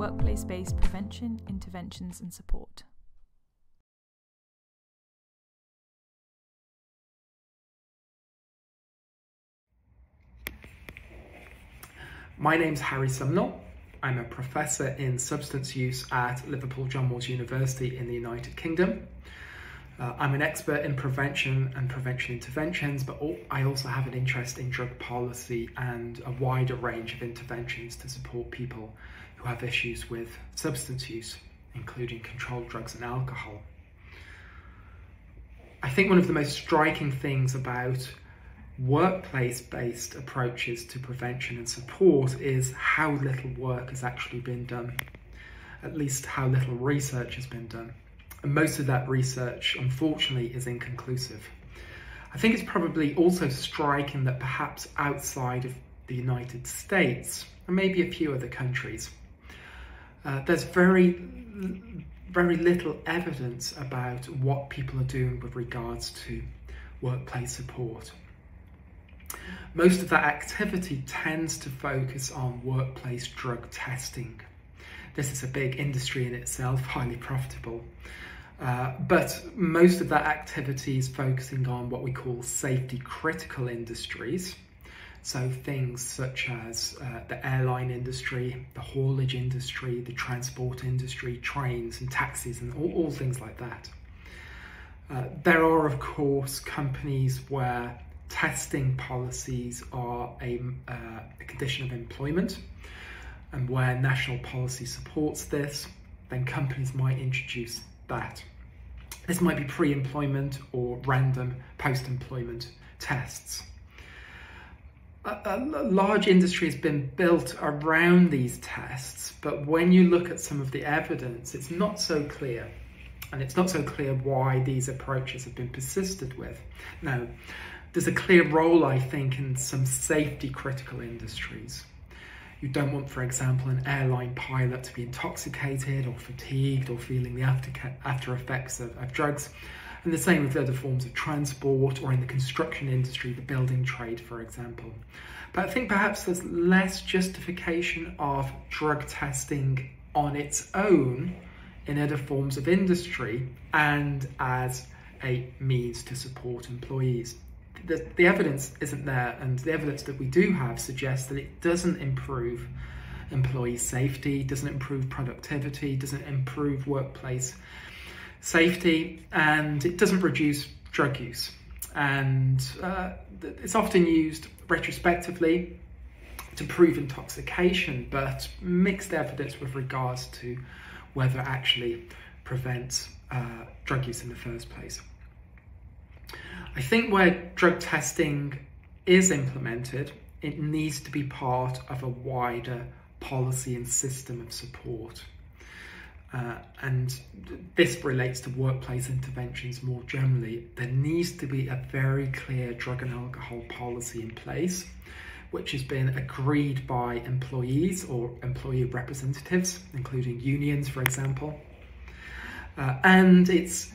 workplace-based prevention, interventions and support. My name's Harry Sumnall. I'm a professor in substance use at Liverpool John Moores University in the United Kingdom. I'm an expert in prevention and prevention interventions, but I also have an interest in drug policy and a wider range of interventions to support people who have issues with substance use, including controlled drugs and alcohol. I think one of the most striking things about workplace-based approaches to prevention and support is how little work has actually been done, at least how little research has been done. And most of that research, unfortunately, is inconclusive. I think it's probably also striking that perhaps outside of the United States, and maybe a few other countries, there's very little evidence about what people are doing with regards to workplace support. Most of that activity tends to focus on workplace drug testing. This is a big industry in itself, highly profitable. But most of that activity is focusing on what we call safety critical industries. So things such as the airline industry, the haulage industry, the transport industry, trains and taxis and all things like that. There are, of course, companies where testing policies are a condition of employment, and where national policy supports this, then companies might introduce that. This might be pre-employment or random post-employment tests. A large industry has been built around these tests, but when you look at some of the evidence, it's not so clear. And it's not so clear why these approaches have been persisted with. Now, there's a clear role, I think, in some safety critical industries. You don't want, for example, an airline pilot to be intoxicated or fatigued or feeling the after effects of drugs. And the same with other forms of transport, or in the construction industry, the building trade, for example. But I think perhaps there's less justification of drug testing on its own in other forms of industry and as a means to support employees. The evidence isn't there, and the evidence that we do have suggests that it doesn't improve employee safety, doesn't improve productivity, doesn't improve workplace safety, and it doesn't reduce drug use. And it's often used retrospectively to prove intoxication, but mixed evidence with regards to whether it actually prevents drug use in the first place. I think where drug testing is implemented, it needs to be part of a wider policy and system of support. And this relates to workplace interventions more generally. There needs to be a very clear drug and alcohol policy in place, which has been agreed by employees or employee representatives, including unions, for example. And it's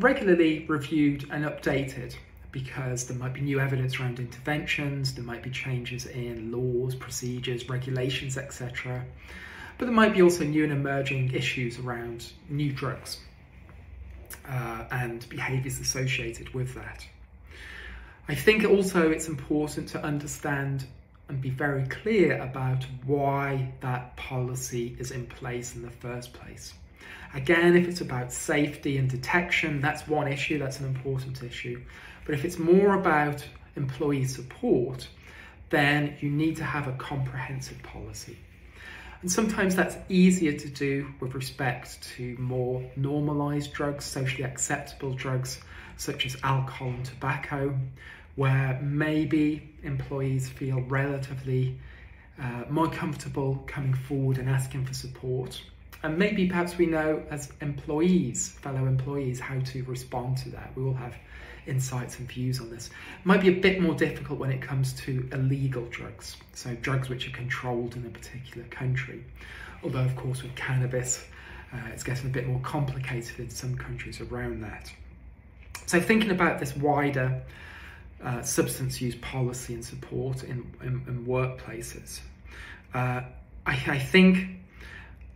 regularly reviewed and updated, because there might be new evidence around interventions, there might be changes in laws, procedures, regulations, etc. But there might be also new and emerging issues around new drugs and behaviours associated with that. I think also it's important to understand and be very clear about why that policy is in place in the first place. Again, if it's about safety and detection, that's one issue, that's an important issue. But if it's more about employee support, then you need to have a comprehensive policy. And sometimes that's easier to do with respect to more normalised drugs, socially acceptable drugs, such as alcohol and tobacco, where maybe employees feel relatively more comfortable coming forward and asking for support. And maybe perhaps we know as employees, fellow employees, how to respond to that. We all have insights and views on this. It might be a bit more difficult when it comes to illegal drugs, so drugs which are controlled in a particular country. Although, of course, with cannabis, it's getting a bit more complicated in some countries around that. So thinking about this wider substance use policy and support in workplaces, I think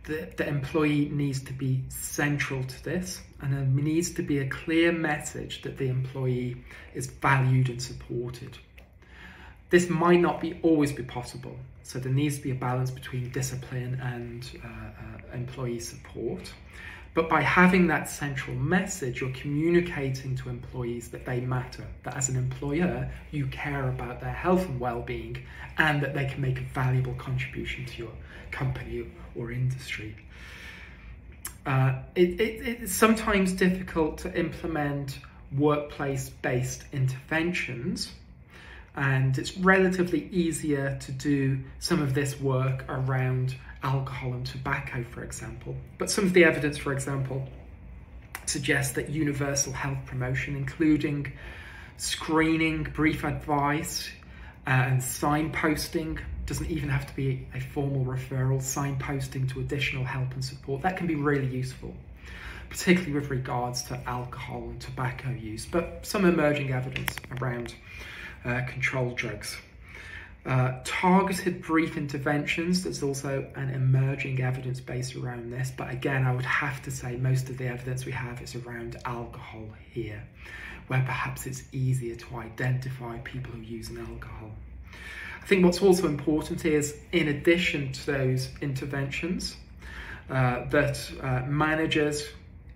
the employee needs to be central to this, and there needs to be a clear message that the employee is valued and supported. This might not always be possible, so there needs to be a balance between discipline and employee support. But by having that central message, you're communicating to employees that they matter, that as an employer, you care about their health and well-being, and that they can make a valuable contribution to your company or industry. It's sometimes difficult to implement workplace-based interventions, and it's relatively easier to do some of this work around alcohol and tobacco, for example. But some of the evidence, for example, suggests that universal health promotion, including screening, brief advice, and signposting, doesn't even have to be a formal referral, signposting to additional help and support, that can be really useful, particularly with regards to alcohol and tobacco use, but some emerging evidence around controlled drugs. Targeted brief interventions, there's also an emerging evidence base around this, but again, I would have to say most of the evidence we have is around alcohol here, where perhaps it's easier to identify people who use an alcohol. I think what's also important is, in addition to those interventions, that managers,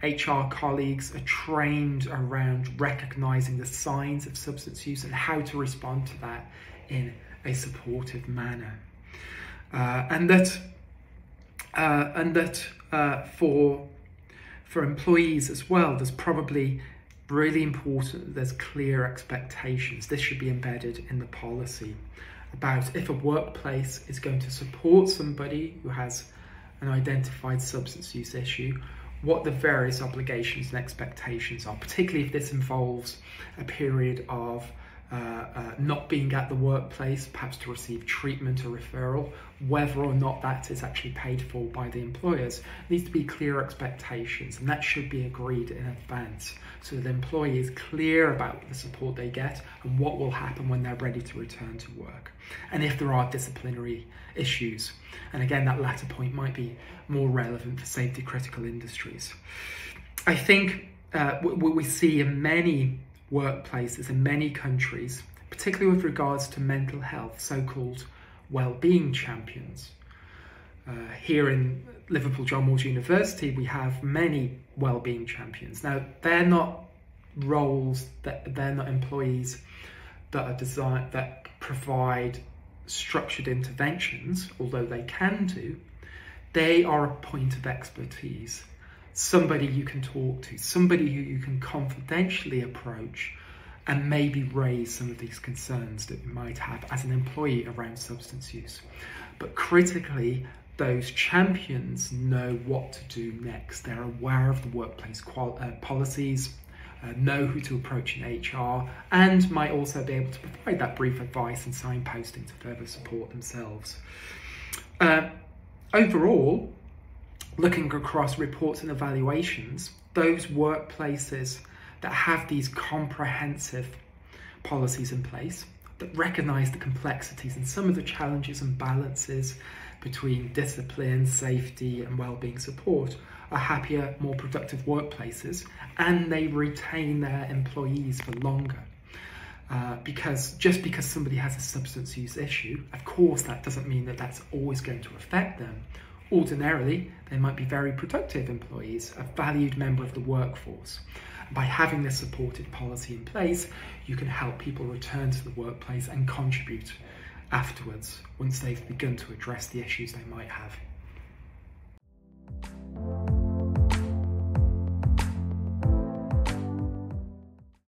HR colleagues are trained around recognizing the signs of substance use and how to respond to that in a supportive manner, and that for employees as well, there's probably really important that there's clear expectations. This should be embedded in the policy about if a workplace is going to support somebody who has an identified substance use issue, what the various obligations and expectations are, particularly if this involves a period of not being at the workplace, perhaps to receive treatment or referral, whether or not that is actually paid for by the employers. There needs to be clear expectations, and that should be agreed in advance so that the employee is clear about the support they get and what will happen when they're ready to return to work. And if there are disciplinary issues, and again, that latter point might be more relevant for safety critical industries. I think what we see in many workplaces in many countries, particularly with regards to mental health, so-called well-being champions. Here in Liverpool John Moores University, we have many well-being champions. Now, they're not roles, they're not employees that are designed, that provide structured interventions, although they can do. They are a point of expertise. Somebody you can talk to, somebody who you can confidentially approach and maybe raise some of these concerns that you might have as an employee around substance use. But critically, those champions know what to do next. They're aware of the workplace policies, know who to approach in HR, and might also be able to provide that brief advice and signposting to further support themselves. Overall, looking across reports and evaluations, those workplaces that have these comprehensive policies in place, that recognise the complexities and some of the challenges and balances between discipline, safety and wellbeing support, are happier, more productive workplaces, and they retain their employees for longer. Because just because somebody has a substance use issue, of course that doesn't mean that that's always going to affect them. Ordinarily, they might be very productive employees, a valued member of the workforce. By having this supported policy in place, you can help people return to the workplace and contribute afterwards once they've begun to address the issues they might have.